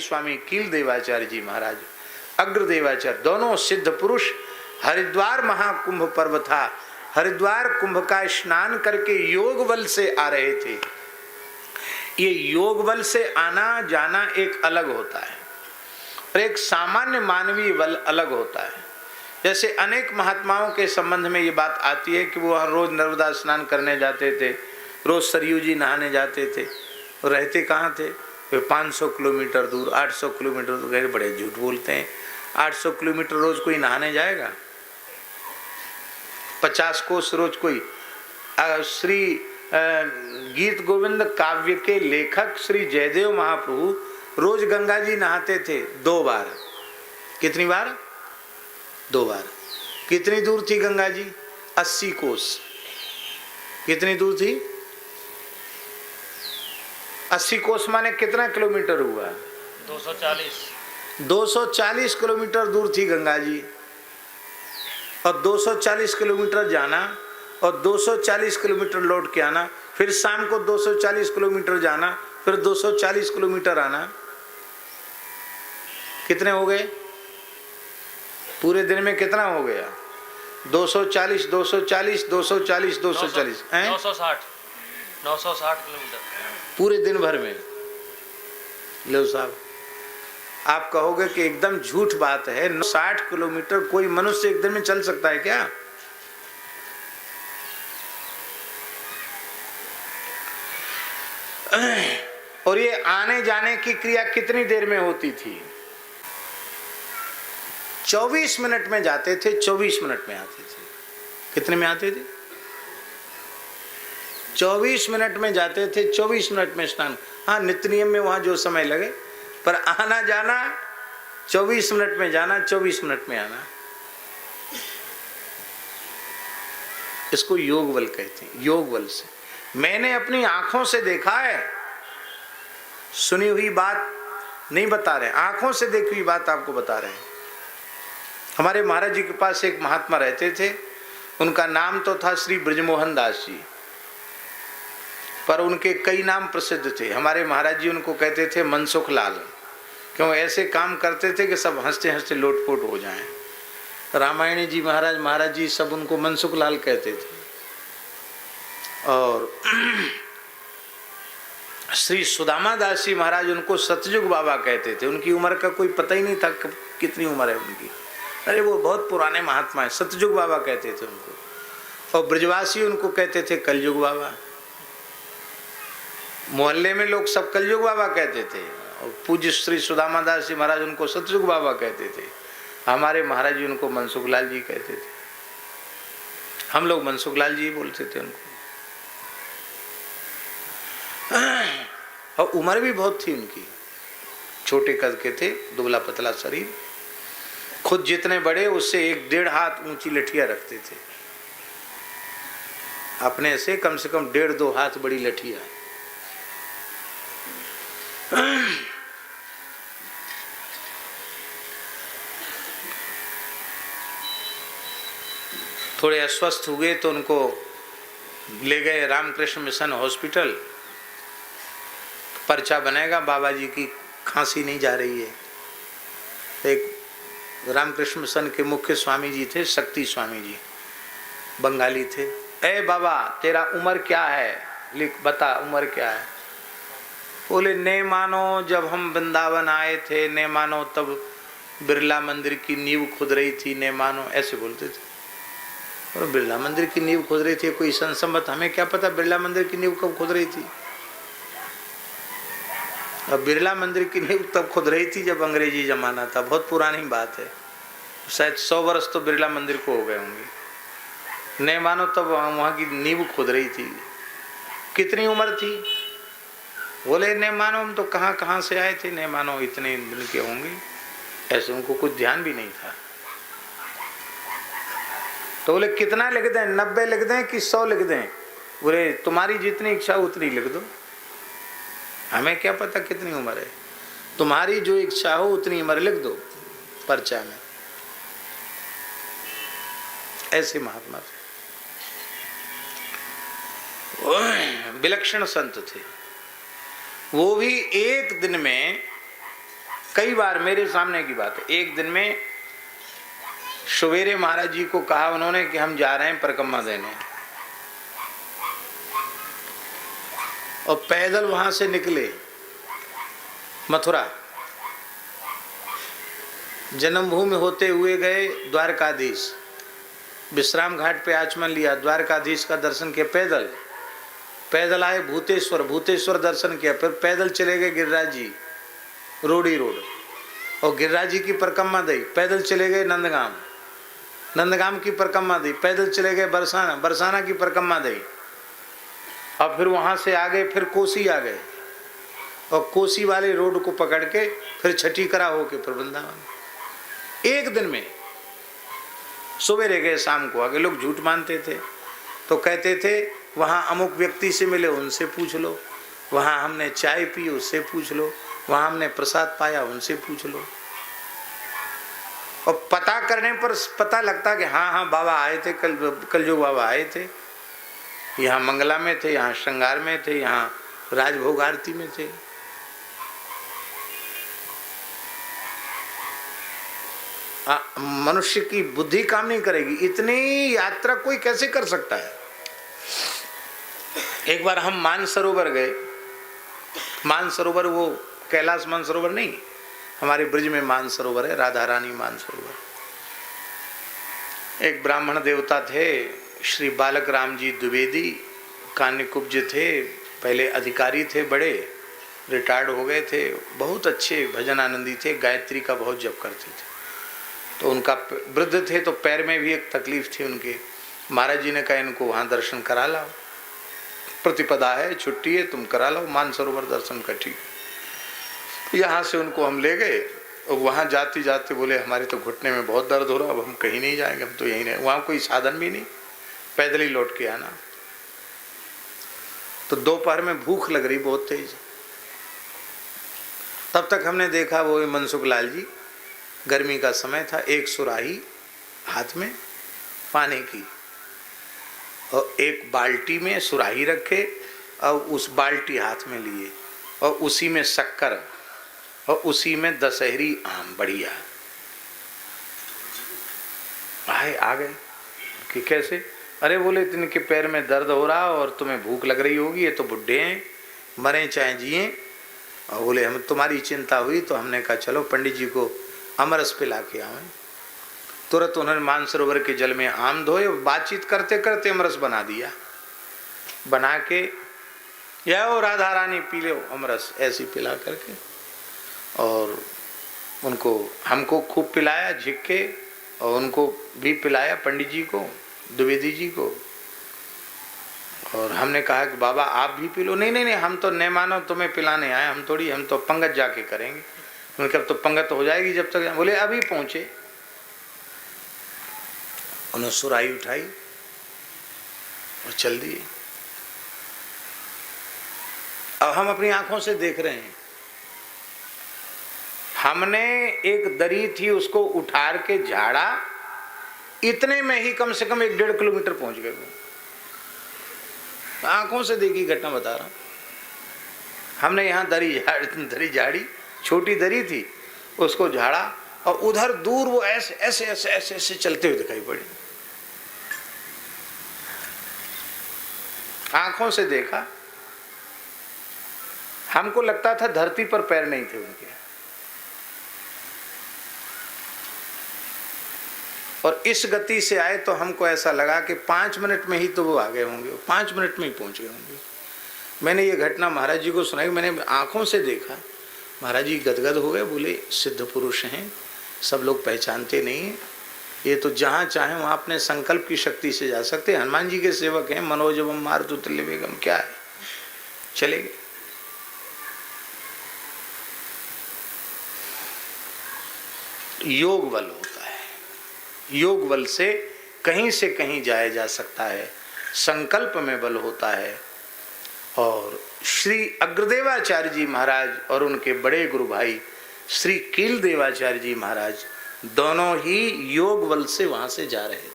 स्वामी कील देवाचार्य जी महाराज, अग्र देवाचार्य, दोनों सिद्ध पुरुष हरिद्वार महाकुंभ पर्व था, हरिद्वार कुंभ का स्नान करके योग बल से आ रहे थे। ये योग बल से आना जाना एक अलग होता है और एक सामान्य मानवीय बल अलग होता है। जैसे अनेक महात्माओं के संबंध में ये बात आती है कि वो रोज नर्मदा स्नान करने जाते थे, रोज सरयू जी नहाने जाते थे, और रहते कहाँ थे? वे 500 किलोमीटर दूर, 800 किलोमीटर दूर। गए, बड़े झूठ बोलते हैं। 800 किलोमीटर रोज कोई नहाने जाएगा? 50 कोस रोज कोई? श्री गीत गोविंद काव्य के लेखक श्री जयदेव महाप्रभु रोज गंगा जी नहाते थे 2 बार। कितनी बार? 2 बार। कितनी दूर थी गंगा जी? 80 कोस। कितनी दूर थी? 80 कोस माने कितना किलोमीटर हुआ? 240। 240 किलोमीटर दूर थी गंगा जी, और 240 किलोमीटर जाना और 240 किलोमीटर लौट के आना, फिर शाम को 240 किलोमीटर जाना, फिर 240 किलोमीटर आना। कितने हो गए? पूरे दिन में कितना हो गया? 240 240 240 240 हैं? 960 किलोमीटर पूरे दिन भर में। लो साहब, आप कहोगे कि एकदम झूठ बात है, 60 किलोमीटर कोई मनुष्य एक दिन में चल सकता है क्या? और ये आने जाने की क्रिया कितनी देर में होती थी? 24 मिनट में जाते थे, 24 मिनट में आते थे। कितने में आते थे? 24 मिनट में जाते थे, 24 मिनट में स्नान। हाँ, नित्य नियम में वहां जो समय लगे, पर आना जाना 24 मिनट में जाना, 24 मिनट में आना। इसको योग बल कहते हैं। योग बल से मैंने अपनी आंखों से देखा है, सुनी हुई बात नहीं बता रहे, आंखों से देखी हुई बात आपको बता रहे हैं। हमारे महाराज जी के पास एक महात्मा रहते थे, उनका नाम तो था श्री ब्रजमोहन दास जी, पर उनके कई नाम प्रसिद्ध थे। हमारे महाराज जी उनको कहते थे मनसुख लाल, क्यों? ऐसे काम करते थे कि सब हंसते हंसते लोटपोट हो जाएं। रामायणी जी महाराज जी सब उनको मनसुख लाल कहते थे। और श्री सुदामा दास जी महाराज उनको सतयुग बाबा कहते थे। उनकी उम्र का कोई पता ही नहीं था कितनी उम्र है उनकी। अरे वो बहुत पुराने महात्मा है, सतयुग बाबा कहते थे उनको। और ब्रजवासी उनको कहते थे कलयुग बाबा। मोहल्ले में लोग सब कलयुग बाबा कहते थे, और पूज्य श्री सुदामा दास जी महाराज उनको सतयुग बाबा कहते थे। हमारे महाराज जी उनको मनसुख लाल जी कहते थे। हम लोग मनसुख लाल जी बोलते थे उनको। और उम्र भी बहुत थी उनकी, छोटे कद के थे, दुबला पतला शरीर, खुद जितने बड़े उससे 1-1.5 हाथ ऊंची लठिया रखते थे। अपने से कम 1.5-2 हाथ बड़ी लठिया। थोड़े अस्वस्थ हुए तो उनको ले गए रामकृष्ण मिशन हॉस्पिटल। पर्चा बनेगा, बाबा जी की खांसी नहीं जा रही है। एक रामकृष्ण मिशन के मुख्य स्वामी जी थे, शक्ति स्वामी जी, बंगाली थे। ए बाबा, तेरा उम्र क्या है? लिख, बता उम्र क्या है। बोले, ने मानो जब हम वृंदावन आए थे, ने मानो तब बिरला मंदिर की नींव खुद रही थी, ने मानो, ऐसे बोलते थे। और बिरला मंदिर की नींव खुद रही थी, कोई संसम्मत, हमें क्या पता बिरला मंदिर की नींव कब खुद रही थी। अब बिरला मंदिर की नींव तब खुद रही थी जब अंग्रेजी जमाना था, बहुत पुरानी बात है, शायद 100 वर्ष तो बिरला मंदिर को हो गए होंगे। नहीं मानो तब वहाँ की नींव खुद रही थी। कितनी उम्र थी? बोले, नहीं मानो हम तो कहाँ से आए थे, नहीं मानो इतने दिन के होंगे। ऐसे उनको कुछ ध्यान भी नहीं था। तो बोले, कितना लिख दें? 90 लिख दें कि 100 लिख दें? बोले, तुम्हारी जितनी इच्छा उतनी लिख दो, हमें क्या पता कितनी उम्र है। तुम्हारी जो इच्छा हो उतनी उम्र लिख दो पर्चा में। ऐसे महात्मा थे, विलक्षण संत थे। वो भी एक दिन में कई बार मेरे सामने की बात है, एक दिन में सवेरे महाराज जी को कहा उन्होंने कि हम जा रहे हैं परिक्रमा देने, और पैदल वहां से निकले मथुरा, जन्मभूमि होते हुए गए द्वारकाधीश, विश्राम घाट पे आचमन लिया, द्वारकाधीश का दर्शन किया, पैदल पैदल आए भूतेश्वर, भूतेश्वर दर्शन किया, फिर पैदल चले गए गिरिराज जी रोडी रोड, और गिरिराज जी की परिक्रमा दी, पैदल चले गए नंदगाम, नंदगाम की परिक्रमा दी, पैदल चले गए बरसाना, बरसाना की परिक्रमा दी, और फिर वहां से आगे फिर कोसी आ गए, और कोसी वाले रोड को पकड़ के फिर छठी करा होके फिर वृंदावन। एक दिन में सवेरे गए, शाम को आगे। लोग झूठ मानते थे तो कहते थे वहां अमुक व्यक्ति से मिले, उनसे पूछ लो, वहां हमने चाय पी, उससे पूछ लो, वहां हमने प्रसाद पाया, उनसे पूछ लो। और पता करने पर पता लगता कि हाँ हाँ बाबा आए थे, कल जो बाबा आए थे, यहाँ मंगला में थे, यहाँ श्रृंगार में थे, यहाँ राजभोग आरती में थे। मनुष्य की बुद्धि काम नहीं करेगी, इतनी यात्रा कोई कैसे कर सकता है। एक बार हम मानसरोवर गए, मानसरोवर वो कैलाश मानसरोवर नहीं, हमारे ब्रिज में मानसरोवर है, राधा रानी मानसरोवर। एक ब्राह्मण देवता थे श्री बालक राम जी द्विवेदी, कान्यकुब्ज थे, पहले अधिकारी थे, बड़े रिटायर्ड हो गए थे, बहुत अच्छे भजन आनंदी थे, गायत्री का बहुत जप करते थे। तो उनका वृद्ध थे तो पैर में भी एक तकलीफ थी उनके। महाराज जी ने कहा इनको वहाँ दर्शन करा लाओ, प्रतिपदा है, छुट्टी है, तुम करा लाओ मानसरोवर दर्शन का। ठीक, यहाँ से उनको हम ले गए, और वहाँ जाते जाते बोले हमारे तो घुटने में बहुत दर्द हो रहा, अब हम कहीं नहीं जाएंगे, हम तो यहीं रहे। वहाँ कोई साधन भी नहीं, पैदल ही लौट के आना। तो दोपहर में भूख लग रही बहुत तेज, तब तक हमने देखा वो मनसुख लाल जी, गर्मी का समय था, एक सुराही हाथ में पानी की, और एक बाल्टी में सुराही रखे, और उस बाल्टी हाथ में लिए, और उसी में शक्कर, और उसी में दशहरी आम बढ़िया। आए आ गए कि कैसे? अरे बोले इनके पैर में दर्द हो रहा और तुम्हें भूख लग रही होगी, ये तो बुढ़े हैं, मरे चाहे जिए। और बोले हम तुम्हारी चिंता हुई तो हमने कहा चलो पंडित जी को अमरस पिला के आवे। तुरंत उन्होंने मानसरोवर के जल में आम धोए, बातचीत करते करते अमरस बना दिया, बना के या राधा रानी पी लो अमरस, ऐसी पिला करके। और उनको हमको खूब पिलाया झिक्के, और उनको भी पिलाया पंडित जी को, द्विवेदी जी को। और हमने कहा कि बाबा आप भी पी लो। नहीं नहीं नहीं, हम तो न मानो तुम्हें पिलाने आए, हम थोड़ी, हम तो पंगत जाके करेंगे। उनके अब तो पंगत हो जाएगी जब तक। बोले अभी पहुंचे। उन्होंने सुराही उठाई और चल दिए। अब हम अपनी आंखों से देख रहे हैं, हमने एक दरी थी उसको उठार के झाड़ा, इतने में ही कम से कम 1-1.5 किलोमीटर पहुंच गए। आंखों से देखी घटना बता रहा हूं। हमने यहाँ दरी झाड़ी, छोटी दरी थी, उसको झाड़ा, और उधर दूर वो ऐसे ऐसे ऐसे ऐसे ऐसे चलते हुए दिखाई पड़े। आंखों से देखा, हमको लगता था धरती पर पैर नहीं थे उनके। और इस गति से आए तो हमको ऐसा लगा कि 5 मिनट में ही तो वो आ गए होंगे, 5 मिनट में ही पहुंच गए होंगे। मैंने ये घटना महाराज जी को सुनाई, मैंने आंखों से देखा। महाराज जी गदगद हो गए, बोले सिद्ध पुरुष हैं, सब लोग पहचानते नहीं हैं, ये तो जहाँ चाहे वहाँ अपने संकल्प की शक्ति से जा सकते हैं। हनुमान जी के सेवक हैं, मनोजवम मारुतु तुल्य वेगम, क्या है, चले गए। योग बल होता है, योग बल से कहीं जाया जा सकता है, संकल्प में बल होता है। और श्री अग्रदेवाचार्य जी महाराज और उनके बड़े गुरु भाई श्री कील देवाचार्य जी महाराज दोनों ही योग बल से वहां से जा रहे थे।